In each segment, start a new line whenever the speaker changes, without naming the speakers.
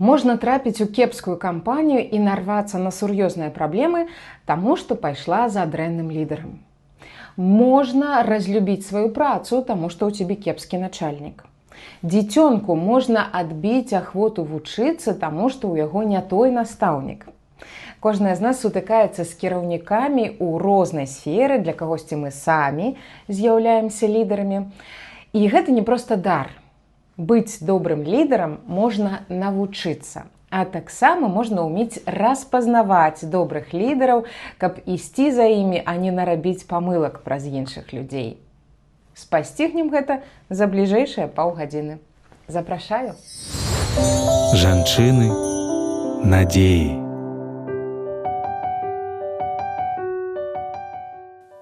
Можна трапіць у кепскую кампанію і нарвацца на сур'ёзныя праблемы, таму што пайшла за дрэнным лідарам. Можна разлюбіць сваю працу, таму што ў цябе кепскі начальнік. Дзіцёнку можна адбіць ахвоту вучыцца, таму што ў яго не той настаўнік. Кожная з нас сутыкаецца з кіраўнікамі ў рознай сферы, для кагосьці мы самі з'яўляемся лідарамі. І гэта не проста дар. Быць добрым лідарам можна навучыцца, а таксама можна ўмець распазнаваць добрых лідараў, каб ісці за імі, а не нарабіць памылак праз іншых людзей. Спасцігнем гэта за бліжэйшыя паўгадзіны. Запрашаю.
Жанчыны надзеі.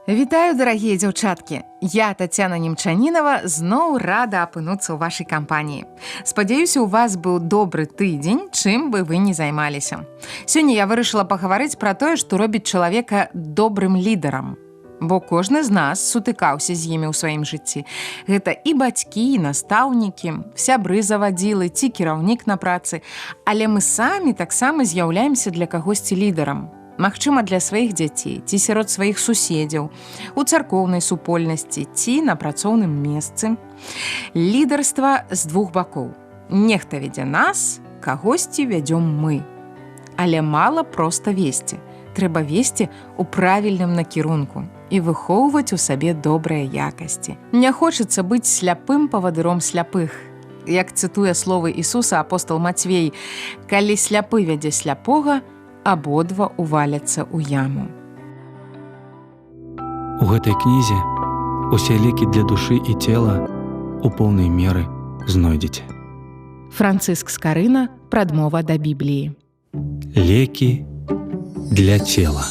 Вітаю, дарагія дзяўчаткі! Я, Тацяна Немчанінава, зноў рада апынуцца ў вашай кампаніі. Спадзяюся, у вас быў добры тыдзень, чым бы вы ні займаліся. Сёння я вырашыла пагаварыць пра тое, што робіць чалавека добрым лідарам. Бо кожны з нас сутыкаўся з імі ў сваім жыцці. Гэта і бацькі, і настаўнікі, сябры завадзілы ці кіраўнік на працы. Але мы самі таксама з'яўляемся для кагосьці лідарам. Магчыма, для сваіх дзяцей, ці сярод сваіх суседзяў, у царкоўнай супольнасці, ці на працоўным месцы. Лідарства з двух бакоў. Нехта вядзе нас, кагосьці вядзём мы. Але мала проста весці. Трэба весці ў правільным накірунку і выхоўваць у сабе добрыя якасці. Не хочацца быць сляпым павадыром сляпых. Як цытуе словы Ісуса апостол Мацвей: «Калі сляпы вядзе сляпога, абодва уваляцца ў яму».
У гэтай кнізе усе лекі для душы і цела у поўнай меры знойдзеце.
Францыск Скарына. Прадмова да Бібліі.
Лекі для цела.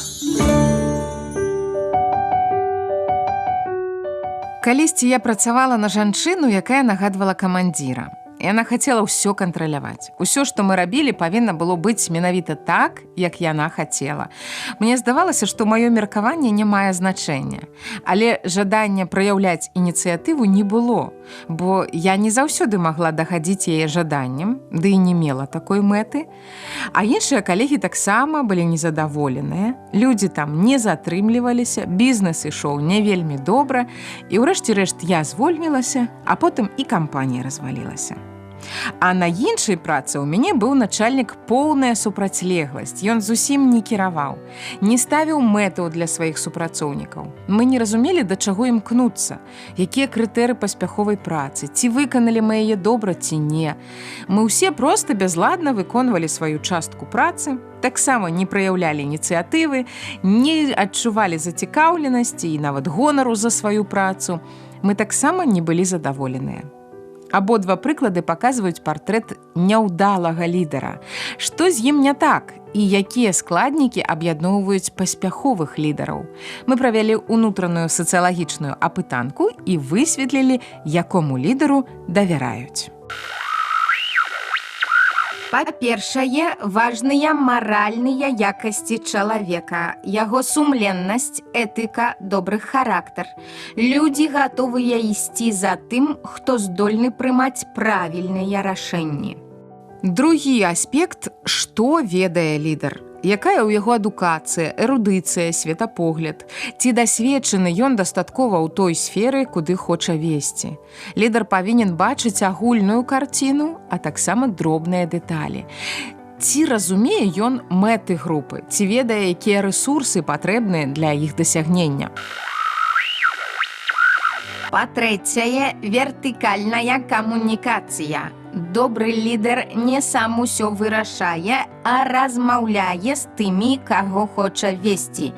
Калісьці я працавала на жанчыну, якая нагадвала камандзіра. Яна хацела ўсё кантраляваць. Усё, што мы рабілі, павінна было быць менавіта так, як яна хацела. Мне здавалася, што маё меркаванне не мае значэння. Але жадання праяўляць ініцыятыву не было, бо я не заўсёды магла дагадзіць яе жаданнем, ды і не мела такой мэты. А іншыя калегі таксама былі незадаволеныя. Людзі там не затрымліваліся, бізнес ішоў не вельмі добра, і ўрэшце рэшт я звольнілася, а потым і кампанія развалілася. А на іншай працы ў мяне быў начальнік поўная супрацьлегласць. Ён зусім не кіраваў, не ставіў мэтаў для сваіх супрацоўнікаў. Мы не разумелі, да чаго імкнуцца, якія крытэры паспяховай працы, ці выканалі мы яе добра, ці не. Мы ўсе проста бязладна выконвалі сваю частку працы, таксама не праяўлялі ініцыятывы, не адчувалі зацікаўленасці і нават гонару за сваю працу. Мы таксама не былі задаволеныя. Абодва прыклады паказваюць партрэт няўдалага лідара. Што з ім не так і якія складнікі аб'ядноўваюць паспяховых лідараў? Мы правялі ўнутраную сацыялагічную апытанку і высветлілі, якому лідару давяраюць. Па-першае, важныя маральныя якасці чалавека, яго сумленнасць, этыка, добры характар. Людзі гатовыя ісці за тым, хто здольны прымаць правільныя рашэнні. Другі аспект – што ведае лідар? Якая ў яго адукацыя, эрудыцыя, светапогляд? Ці дасведчаны ён дастаткова ў той сферы, куды хоча весці? Лідар павінен бачыць агульную карціну, а таксама дробныя дэталі. Ці разумее ён мэты групы? Ці ведае, якія рэсурсы патрэбныя для іх дасягнення? Па-трэцяе, вертыкальная камунікацыя. Добры лідар не сам усё вырашае, а размаўляе з тымі, каго хоча весці,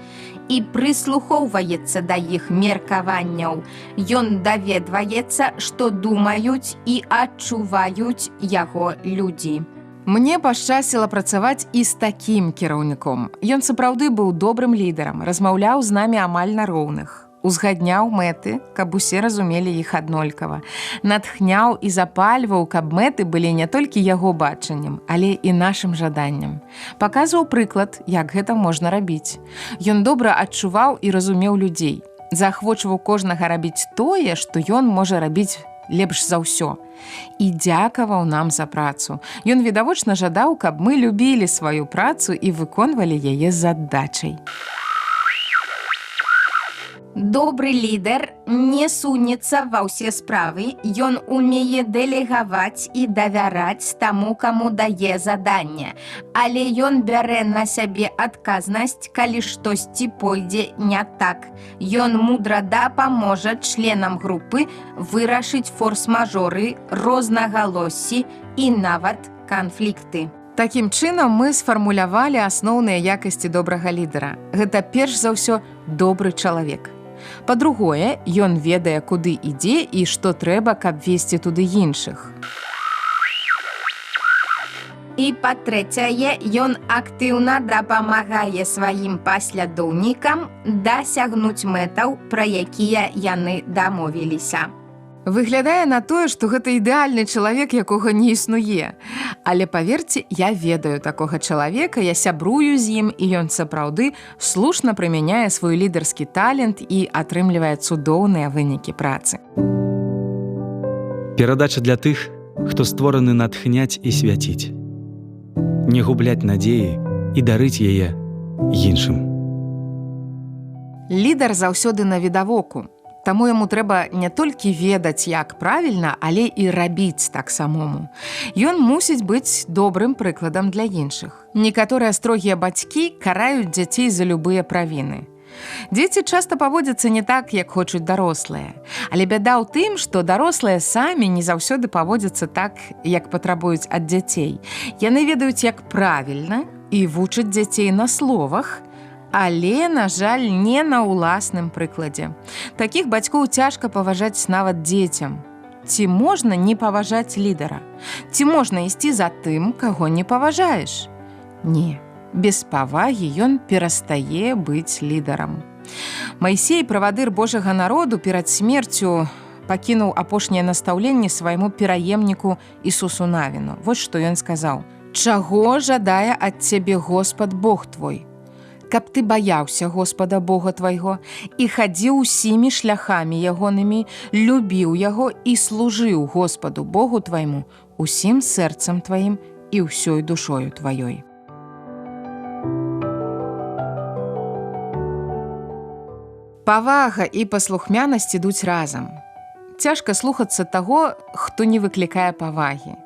і прыслухоўваецца да іх меркаванняў. Ён даведваецца, што думаюць і адчуваюць яго людзі. Мне пашчасціла працаваць і з такім кіраўніком. Ён сапраўды быў добрым лідарам, размаўляў з намі амаль на роўных. Узгадняў мэты, каб усе разумелі іх аднолькава. Натхняў і запальваў, каб мэты былі не толькі яго бачаннем, але і нашым жаданнем. Паказваў прыклад, як гэта можна рабіць. Ён добра адчуваў і разумеў людзей. Заахвочваў кожнага рабіць тое, што ён можа рабіць лепш за ўсё. І дзякаваў нам за працу. Ён відавочна жадаў, каб мы любілі сваю працу і выконвалі яе з аддачай.
Добры лідар не сунецца ва ўсе справы, ён умее дэлегаваць і давяраць таму, каму дае заданне, але ён бярэ на сябе адказнасць, калі штосьці пойдзе не так. Ён мудра дапаможа членам групы вырашыць форс-мажоры, рознагалоссі і нават канфлікты.
Такім чынам мы сфармулявалі асноўныя якасці добрага лідара. Гэта перш за ўсё добры чалавек. Па-другое, ён ведае, куды ідзе і што трэба, каб весці туды іншых.
І па-трэцяе, ён актыўна дапамагае сваім паслядоўнікам дасягнуць мэтаў, пра якія яны дамовіліся.
Выглядае на тое, што гэта ідэальны чалавек, якога не існуе. Але паверце, я ведаю такога чалавека, я сябрую з ім, і ён сапраўды слушна прымяняе свой лідарскі талент і атрымлівае цудоўныя вынікі працы.
Перадача для тых, хто створаны натхняць і свяціць. Не губляць надзеі і дарыць яе іншым.
Лідар заўсёды навідавоку. Таму яму трэба не толькі ведаць, як правільна, але і рабіць так самому. Ён мусіць быць добрым прыкладам для іншых. Некаторыя строгія бацькі караюць дзяцей за любыя правіны. Дзеці часта паводзяцца не так, як хочуць дарослыя. Але бяда ў тым, што дарослыя самі не заўсёды паводзяцца так, як патрабуюць ад дзяцей. Яны ведаюць, як правільна, і вучаць дзяцей на словах, але, на жаль, не на ўласным прыкладзе. Такіх бацькоў цяжка паважаць нават дзецям. Ці можна не паважаць лідара? Ці можна ісці за тым, каго не паважаеш? Не, без павагі ён перастае быць лідарам. Майсей, правадыр Божага народу, перад смерцю пакінуў апошнія настаўленні свайму пераемніку Ісусу Навіну. Вось што ён сказаў: «Чаго жадае ад цябе Господ Бог твой? Каб ты баяўся Господа Бога твайго і хадзіў усімі шляхамі ягонымі, любіў яго і служыў Господу Богу твайму усім сэрцам тваім і ўсёй душою тваёй». Павага і паслухмянасць ідуць разам. Цяжка слухацца таго, хто не выклікае павагі.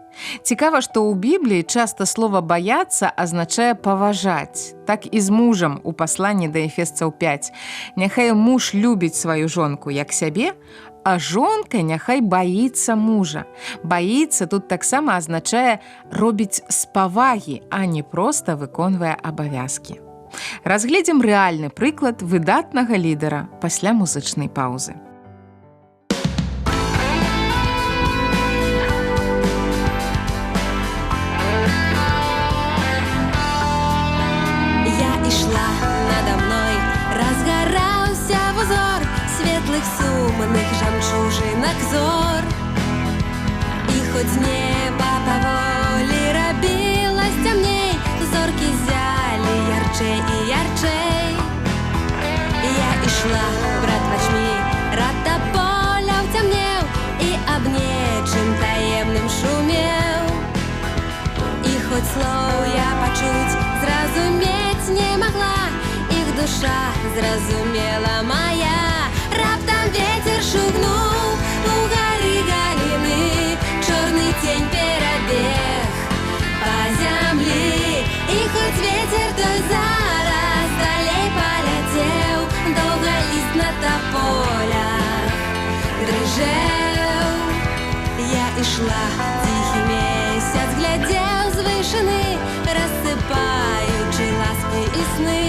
Цікава, што ў Бібліі часта слова «баяцца» азначае «паважаць». Так і з мужам у пасланні да Ефесцаў 5. Няхай муж любіць сваю жонку як сябе, а жонка няхай баіцца мужа. Баіцца тут таксама азначае робіць з павагі, а не проста выконвае абавязкі. Разгледзім рэальны прыклад выдатнага лідара пасля музычнай паўзы.
Сумных жамчужынак зор. І хоць неба паволі рабілась цямней, зоркі зялі ярчэй і ярчэй. Я ішла, брат вачмі, рад да поля ўцямнеў і аб нечым таемным шумеў. І хоць слоў я пачуць, зразумець не магла, іх душа зразумела моя. Раптам ветер шугнуў, угары галіны, чорны цень перабег па зямлі. І хоць ветер той зараз далей паляцеў, доўга ліст на таполях дрыжэў. Я ішла, ціхі месяц глядзеў з вышыны, рассыпаючы ласкі і сны.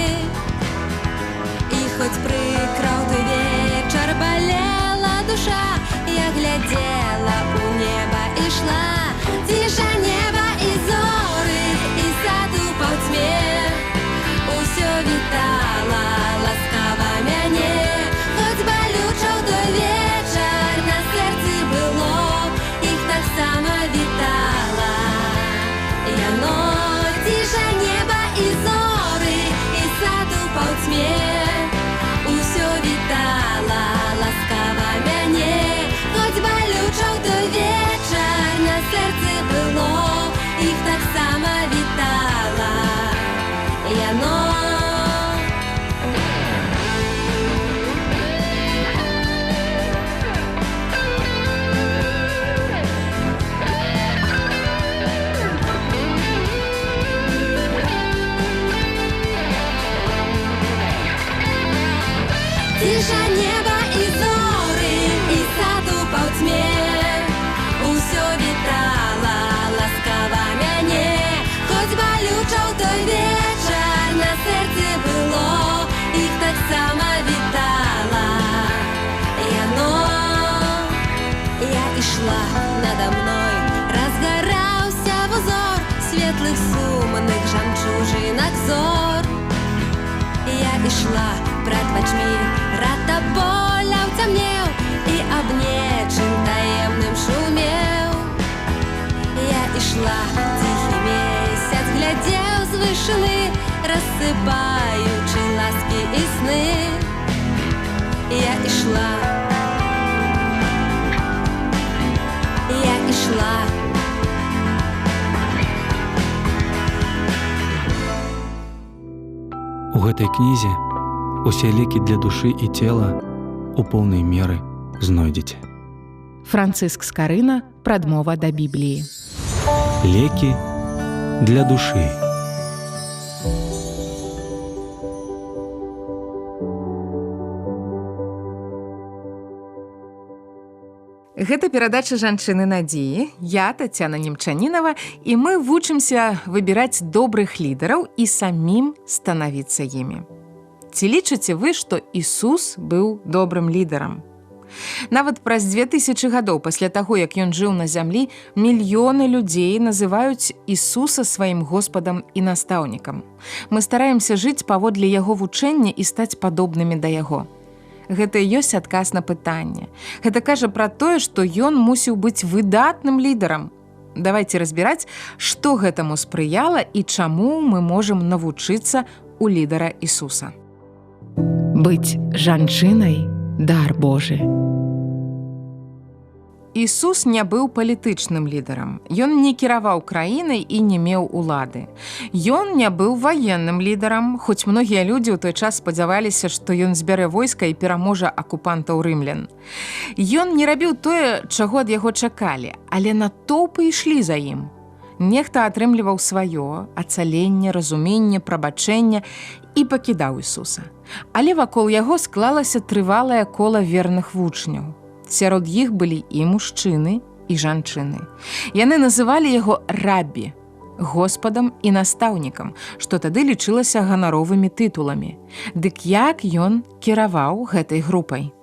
І хоць прыкраў той вечар балела душа, я глядзела у неба і ішла. Ціша неба і зоры, і сад у паўтьме, усё вітала ласкава мяне. Хоць балюча ў той вечар на сэрцы было, іх таксама вітала яно. Ціша неба і зоры, і сад у паўтьме, усё вітала ласкава мяне. Хоць балюча сумных жанчужынак зор. Я ішла пред вачмі, рата поля ўцямнеў і аб нечым таемным шумеў. Я ішла, ціхі месяц глядзеў з вышыны, рассыпаючы ласкі і сны. Я ішла, я ішла.
У гэтай кнізе усе лекі для душы і цела у поўнай меры знойдзеце.
Францыск Скарына, прадмова да Бібліі.
Лекі для душы.
Гэта перадача жанчыны надзеі. Я Тацяна Немчанінава, і мы вучымся выбіраць добрых лідараў і самім станавіцца імі. Ці лічыце вы, што Ісус быў добрым лідарам? Нават праз 2000 гадоў пасля таго, як ён жыў на зямлі, мільёны людзей называюць Ісуса сваім Господам і настаўнікам. Мы стараемся жыць паводле яго вучэння і стаць падобнымі да яго. Гэта і ёсць адказ на пытанне. Гэта кажа пра тое, што ён мусіў быць выдатным лідарам. Давайце разбіраць, што гэтаму спрыяла і чаму мы можам навучыцца у лідара Ісуса. Быць жанчынай – дар Божы. Ісус не быў палітычным лідарам. Ён не кіраваў краінай і не меў улады. Ён не быў ваенным лідарам, хоць многія людзі ў той час спадзяваліся, што ён збярэ войска і пераможа акупантаў рымлян. Ён не рабіў тое, чаго ад яго чакалі, але натоўпы ішлі за ім. Нехта атрымліваў сваё, ацаленне, разуменне, прабачэнне і пакідаў Ісуса. Але вакол яго склалася трывалае кола верных вучняў. Сярод іх былі і мужчыны, і жанчыны. Яны называлі яго рабі, Господам і настаўнікам, што тады лічылася ганаровымі тытуламі. Дык як ён кіраваў гэтай групай?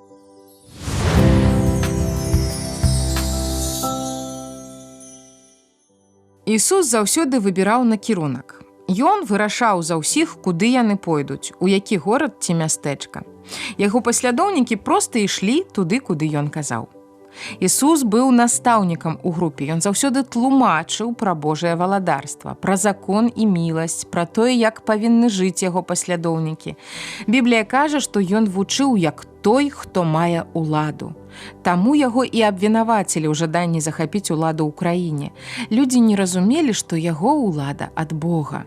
Ісус заўсёды выбіраў накірунак. Ён вырашаў за ўсіх, куды яны пойдуць, у які горад ці мястэчка. Яго паслядоўнікі проста ішлі туды, куды ён казаў. Ісус быў настаўнікам у групе. Ён заўсёды тлумачыў пра Божае валадарства, пра закон і міласць, пра тое, як павінны жыць яго паслядоўнікі. Біблія кажа, што ён вучыў як той, хто мае уладу. Таму яго і абвінавацілі ў жаданні захапіць уладу ў краіне. Людзі не разумелі, што яго ўлада ад Бога.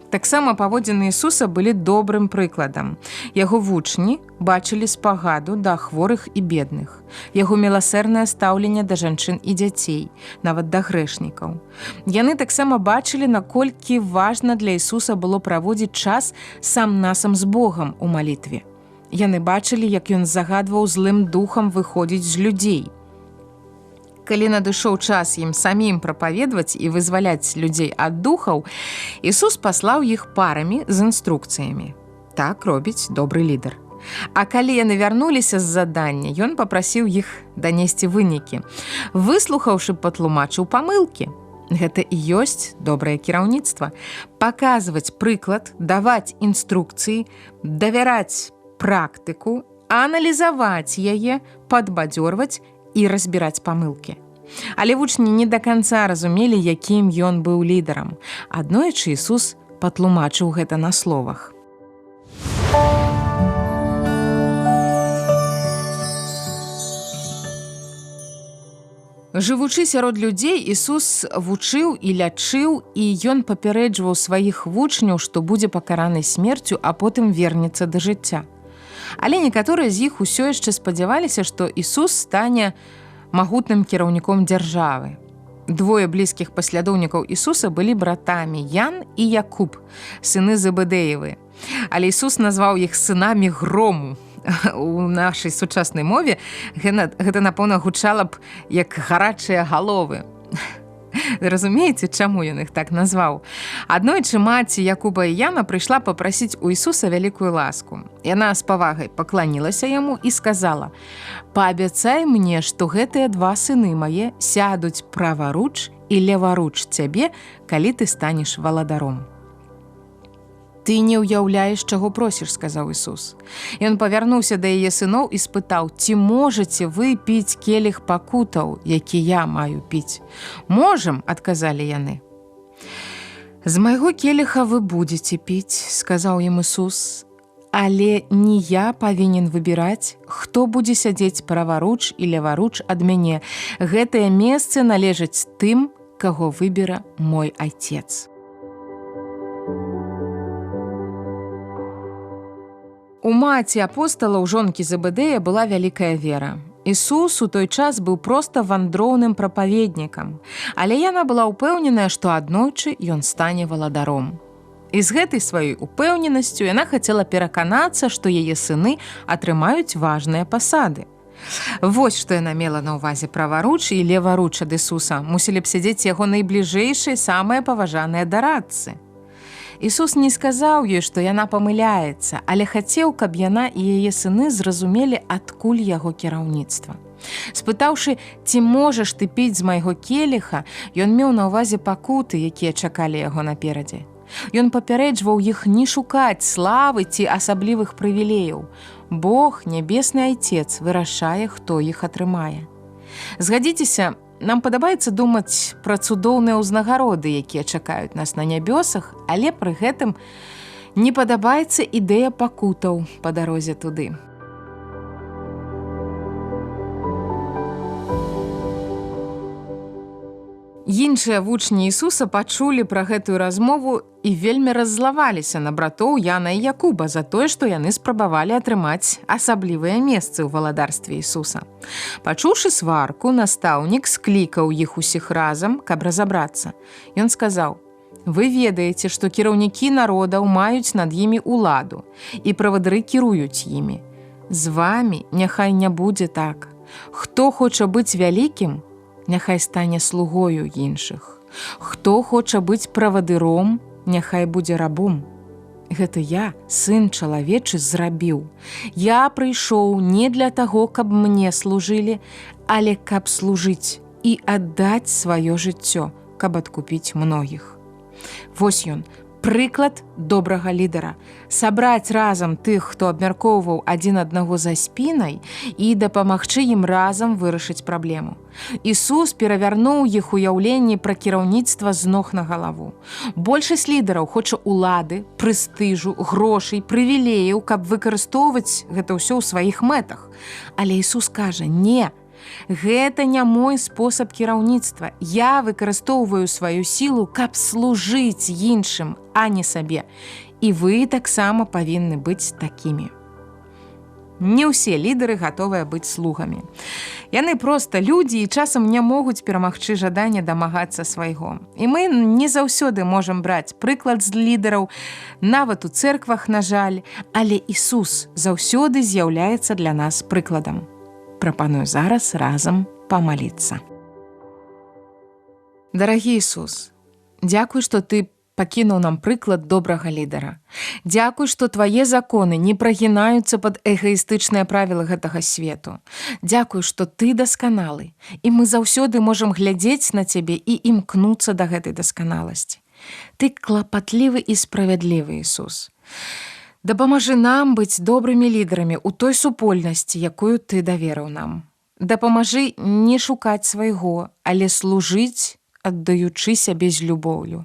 Таксама паводзіны Ісуса былі добрым прыкладам. Яго вучні бачылі спагаду да хворых і бедных. Яго міласэрнае стаўленне да жанчын і дзяцей, нават да грэшнікаў. Яны таксама бачылі, наколькі важна для Ісуса было праводзіць час сам-насам з Богам у малітве. Яны бачылі, як ён загадваў злым духам выходзіць з людзей. Калі надышоў час ім самім прапаведваць і вызваляць людзей ад духаў, Ісус паслаў іх парамі з інструкцыямі. Так робіць добры лідар. А калі яны вярнуліся з задання, ён папрасіў іх данесці вынікі. Выслухаўшы, патлумачыў памылкі. Гэта і ёсць добрае кіраўніцтва. Паказваць прыклад, даваць інструкцыі, давяраць практыку, аналізаваць яе, падбадзёрваць і разбіраць памылкі. Але вучні не да канца разумелі, якім ён быў лідарам. Аднойчы Ісус патлумачыў гэта на словах. Жывучы сярод людзей, Ісус вучыў і лячыў, і ён папярэджваў сваіх вучняў, што будзе пакараны смерцю, а потым вернецца да жыцця. Але некаторыя з іх усё яшчэ спадзяваліся, што Ісус стане магутным кіраўніком дзяржавы. Двое блізкіх паслядоўнікаў Ісуса былі братамі Ян і Якуб, сыны Забэдэевы. Але Ісус назваў іх сынамі грому. У нашай сучаснай мове гэта, напэўна, гучала б як гарачыя галовы. Разумееце, чаму ён іх так назваў? Аднойчы маці Якуба і Яна прыйшла папрасіць у Ісуса вялікую ласку. Яна з павагай пакланілася яму і сказала: «Паабяцай мне, што гэтыя два сыны мае сядуць праваруч і леваруч цябе, калі ты станеш валадаром. Ты не ўяўляеш, чаго просіш, сказаў Ісус. Ён павярнуўся да яе сыноў і спытаў: ці можаце вы піць келіх пакутаў, які я маю піць? Можам, адказалі яны. З майго келіха вы будзеце піць, сказаў ім Ісус, але не я павінен выбіраць, хто будзе сядзець праваруч і леваруч ад мяне. Гэтае месцы належыць тым, каго выбера мой Айцец. У маці апосталаў, жонкі Забэдэя, была вялікая вера. Ісус у той час быў проста вандроўным прапаведнікам, але яна была ўпэўненая, што аднойчы ён стане валадаром. І з гэтай сваёй упэўненасцю яна хацела пераканацца, што яе сыны атрымаюць важныя пасады. Вось што яна мела на ўвазе: праваруч і леваруч ад Ісуса мусілі б сядзець яго найбліжэйшыя, самыя паважаныя дарадцы. Ісус не сказаў ёй, што яна памыляецца, але хацеў, каб яна і яе сыны зразумелі, адкуль яго кіраўніцтва. Спытаўшы: ці можаш ты піць з майго келіха, ён меў на ўвазе пакуты, якія чакалі яго наперадзе. Ён папярэджваў іх не шукаць славы ці асаблівых прывілеяў. Бог, нябесны Айцец, вырашае, хто іх атрымае. Згадзіцеся, нам падабаецца думаць пра цудоўныя ўзнагароды, якія чакаюць нас на нябёсах, але пры гэтым не падабаецца ідэя пакутаў па дарозе туды. Іншыя вучні Ісуса пачулі пра гэтую размову і вельмі раззлаваліся на братоў Яна і Якуба за тое, што яны спрабавалі атрымаць асаблівыя месцы ў валадарстве Ісуса. Пачуўшы сварку, настаўнік склікаў іх усіх разам, каб разабрацца. Ён сказаў: вы ведаеце, што кіраўнікі народаў маюць над імі ўладу, і правадыры кіруюць імі. З вамі няхай не будзе так. Хто хоча быць вялікім, няхай стане слугою іншых. Хто хоча быць правадыром, няхай будзе рабом. Гэта я, сын чалавечы, зрабіў. Я прыйшоў не для таго, каб мне служылі, але каб служыць і аддаць сваё жыццё, каб адкупіць многіх. Вось ён, прыклад добрага лідара. Сабраць разам тых, хто абмяркоўваў адзін аднаго за спінай, і дапамагчы ім разам вырашыць праблему. Ісус перавярнуў іх уяўленні пра кіраўніцтва з ног на галаву. Большасць лідараў хоча улады, прэстыжу, грошай, прывілеяў, каб выкарыстоўваць гэта ўсё ў сваіх мэтах. Але Ісус кажа: не, гэта не мой спосаб кіраўніцтва. Я выкарыстоўваю сваю сілу, каб служыць іншым, а не сабе. І вы таксама павінны быць такімі. Не ўсе лідары гатовыя быць слугамі. Яны проста людзі і часам не могуць перамагчы жаданне дамагацца свайго. І мы не заўсёды можам браць прыклад з лідараў, нават у цэрквах, на жаль, але Ісус заўсёды з'яўляецца для нас прыкладам. Прапаную зараз разам памаліцца. Дарагі Ісус, дзякуй, што Ты пакінуў нам прыклад добрага лідара. Дзякуй, што твае законы не прагінаюцца пад эгаістычныя правілы гэтага свету. Дзякуй, што ты дасканалы, і мы заўсёды можам глядзець на цябе і імкнуцца да гэтай дасканаласці. Ты клапатлівы і справядлівы, Ісус. Дапамажы нам быць добрымі лідарамі ў той супольнасці, якую ты даверыў нам. Дапамажы не шукаць свайго, але служыць, аддаючы сябе з любоўлю.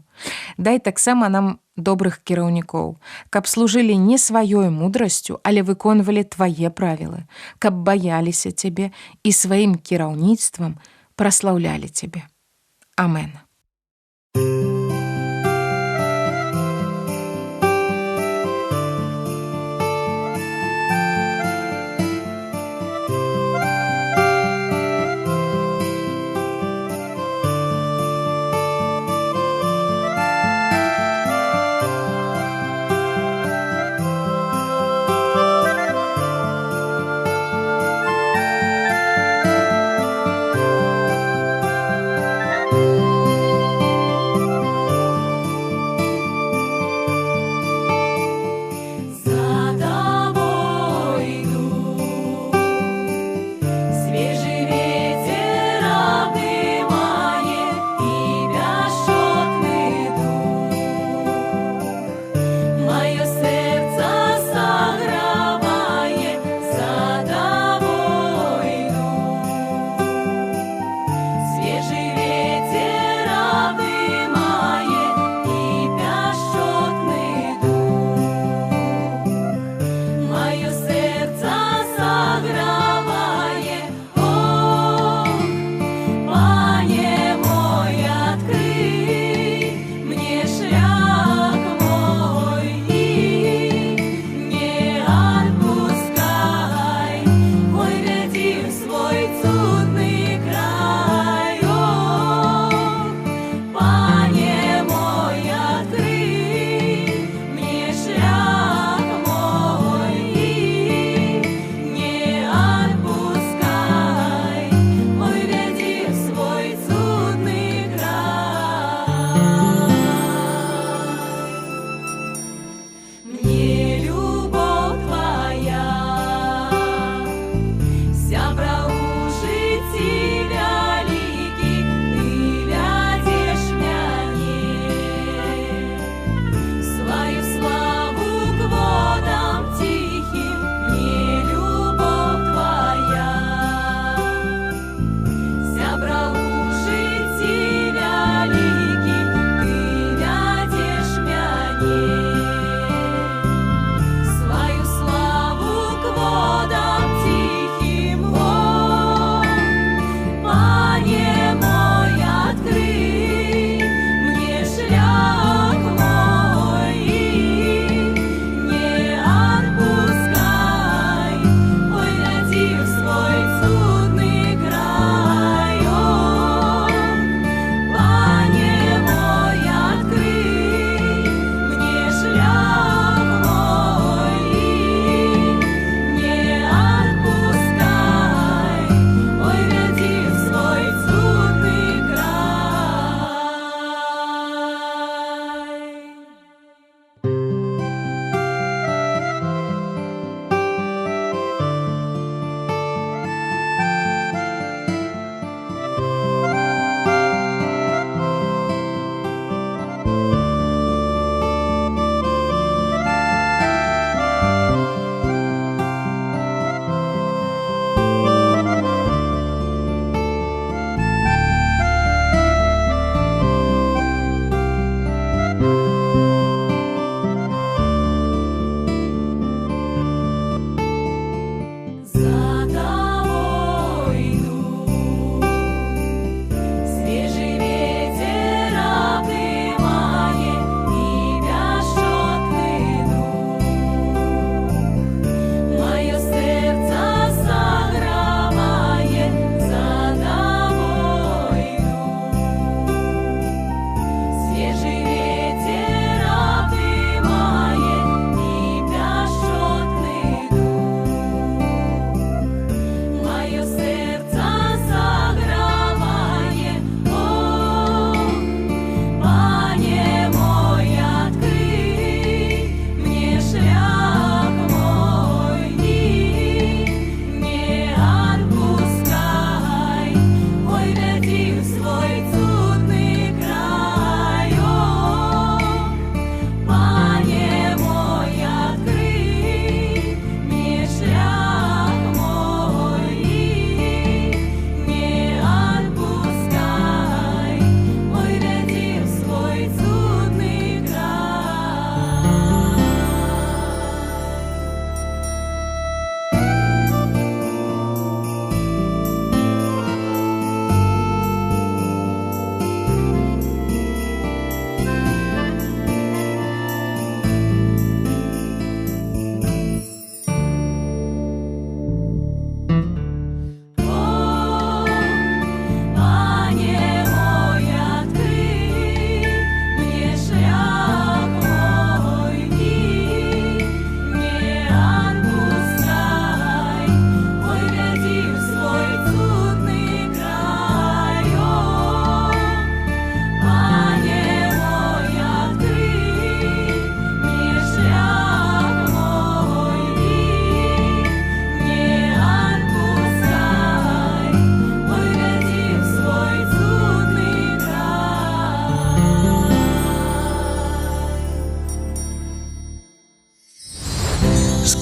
Дай таксама нам добрых кіраўнікоў, каб служылі не сваёй мудрасцю, але выконвалі твае правілы, каб баяліся цябе і сваім кіраўніцтвам праслаўлялі цябе. Амен.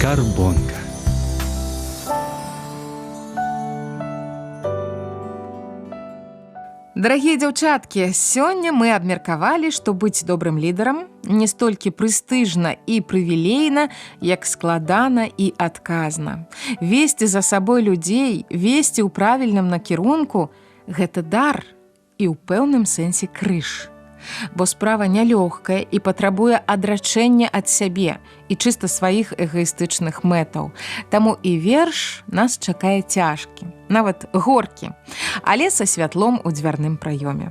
Скарбонка.
Дарагія дзяўчаткі, сёння мы абмеркавалі, што быць добрым лідарам не столькі прэстыжна і прывілейна, як складана і адказна. Весці за сабой людзей, весці ў правільным накірунку – гэта дар і ў пэўным сэнсе крыж. Бо справа нялёгкая і патрабуе адрачэння ад сябе і чыста сваіх эгаістычных мэтаў. Таму і верш нас чакае цяжкі, нават горкі, але са святлом у дзвярным праёме.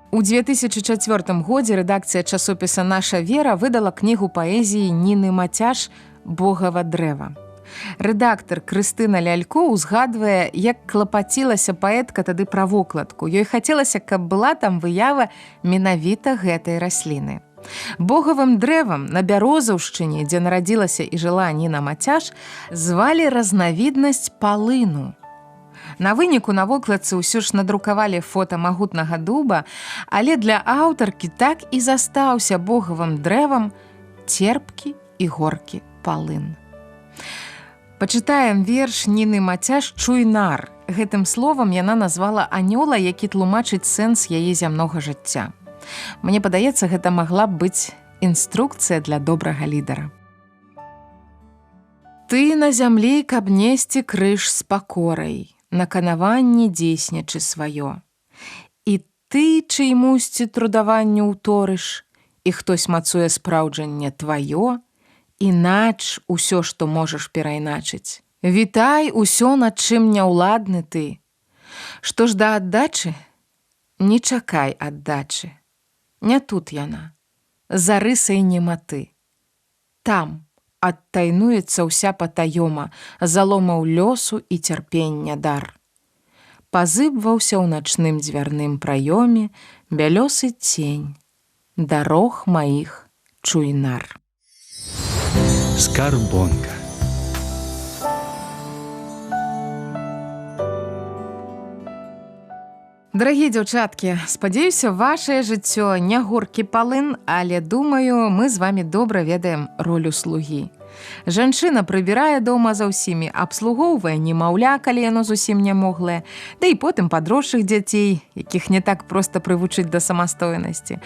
У 2004 годзе рэдакцыя часопіса «Наша вера» выдала кнігу паэзіі Ніны Мацяш «Богава дрэва». Рэдактар Крыстына Лялько ўзгадвае, як клапацілася паэтка тады пра вокладку. Ёй хацелася, каб была там выява менавіта гэтай расліны. Богавым дрэвам на Бярозаўшчыне, дзе нарадзілася і жыла Ніна Мацяш, звалі разнавіднасць палыну. На выніку на вокладцы ўсё ж надрукавалі фота магутнага дуба, але для аўтаркі так і застаўся богавым дрэвам терпкі і горкі палын. Пачытаем верш Ніны Мацяш «Чуйнар». Гэтым словам яна назвала анёла, які тлумачыць сэнс яе зямнога жыцця. Мне падаецца, гэта магла б быць інструкцыя для добрага лідара. Ты на зямлі, каб несці крыж з пакорай, на канаванні дзейснячы сваё. І ты чыймусьці трудаванню ўторыш, і хтось мацуе спраўджанне тваё, інач усё, што можаш перайначыць. Вітай усё, над чым няўладны ты. Што ж да аддачы? Не чакай аддачы. Не тут яна, за рысай нематы. Там адтайнуецца ўся патаёма, заломаў лёсу і цярпення дар. Пазыбваўся ў начным дзвярным праёме бялёсы цень, дарог маіх чуйнар.
Скарбонка.
Дарагія дзяўчаткі, спадзяюся, вашае жыццё не горкі палын, але, думаю, мы з вамі добра ведаем ролю слугі. Жанчына прыбірае дома за ўсімі, абслугоўвае немаўля, калі яно зусім нямоглае, да і потым падросшых дзяцей, якіх не так проста прывучыць да самастойнасці.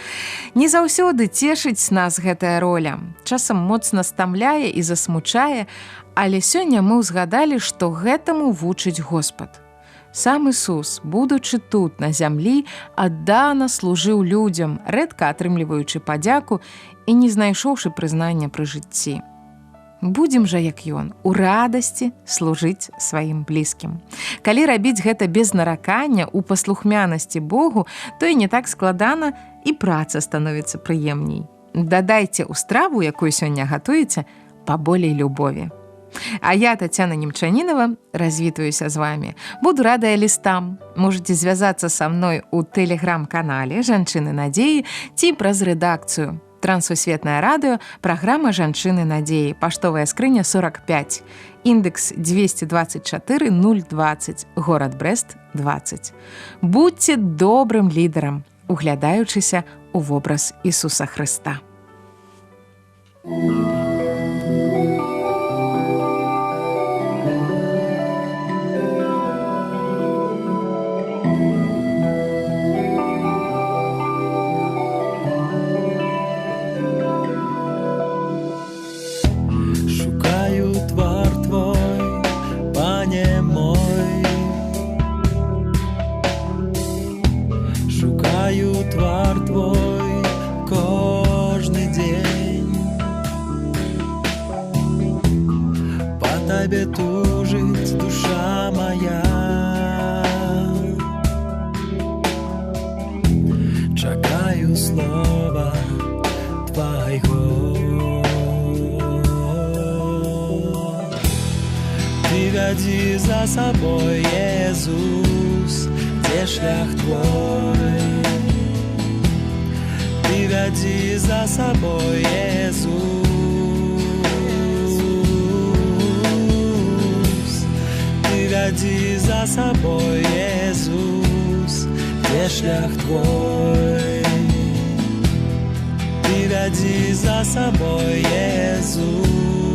Не заўсёды цешыць нас гэтая роля. Часам моцна стамляе і засмучае, але сёння мы ўзгадалі, што гэтаму вучыць Господ. Сам Ісус, будучы тут, на зямлі, аддана служыў людзям, рэдка атрымліваючы падзяку і не знайшоўшы прызнання пры жыцці. Будзем жа, як ён, у радасці служыць сваім блізкім. Калі рабіць гэта без наракання, у паслухмянасці Богу, то і не так складана, і праца становіцца прыемней. Дадайце ў страву, якую сёння гатуеце, паболей любові. А я, Тацяна Немчанінова, развітваюся з вамі. Буду радая лістам. Можете звязацца са мной у тэлеграм-канале «Жанчыны надзеі» ці праз рэдакцыю. Трансусветнае радыё, праграма «Жанчыны надзеі», паштовая скрыня 45, індекс 224 020, горад Брэст 20. Будьце добрым лідарам, углядаючыся ў вобраз Ісуса Хрыста.
Твар твой кожны дзень, па табе тужыць душа моя, чакаю слова твайго. Ты вядзі за сабой, Езус, дзе шлях твой. Ты вядзі за сабой, Езус, ты вядзі за сабой, Езус, дзе шлях твой. ты вяди за собой, Иисус.